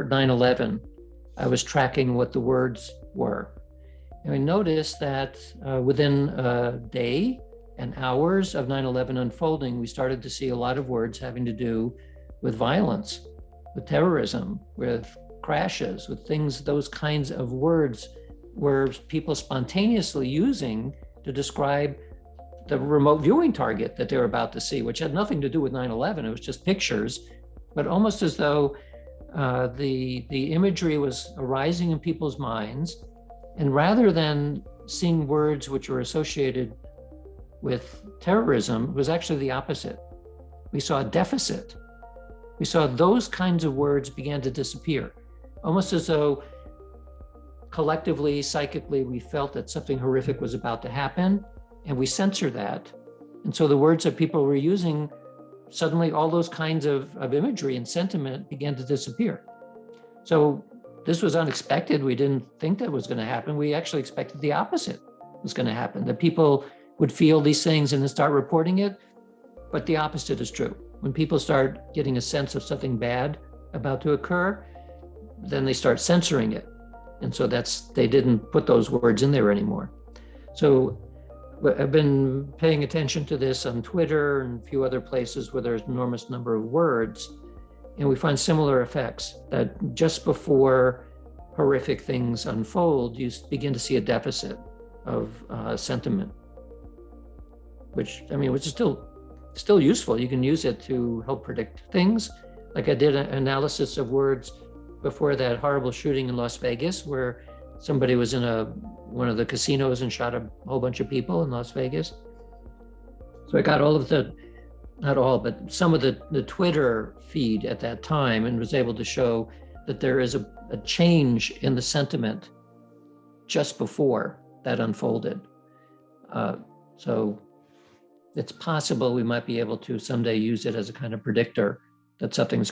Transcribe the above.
9/11, I was tracking what the words were. And we noticed that within a day and hours of 9/11 unfolding, we started to see a lot of words having to do with violence, with terrorism, with crashes, with things, those kinds of words were people spontaneously using to describe the remote viewing target that they were about to see, which had nothing to do with 9/11. It was just pictures, but almost as though the imagery was arising in people's minds. And rather than seeing words which were associated with terrorism, it was actually the opposite. We saw a deficit. We saw those kinds of words began to disappear, almost as though collectively, psychically, we felt that something horrific was about to happen, and we censored that. And so the words that people were using, suddenly all those kinds of imagery and sentiment began to disappear. So this was unexpected. We didn't think that was going to happen. We actually expected the opposite was going to happen, that people would feel these things and then start reporting it. But the opposite is true. When people start getting a sense of something bad about to occur, then they start censoring it. And so they didn't put those words in there anymore. So I've been paying attention to this on Twitter and a few other places where there's an enormous number of words. And we find similar effects, that just before horrific things unfold, you begin to see a deficit of sentiment, which is still useful. You can use it to help predict things. Like I did an analysis of words before that horrible shooting in Las Vegas, where somebody was in one of the casinos and shot a whole bunch of people in Las Vegas. So I got not all, but some of the Twitter feed at that time, and was able to show that there is a change in the sentiment just before that unfolded. So it's possible we might be able to someday use it as a kind of predictor that something's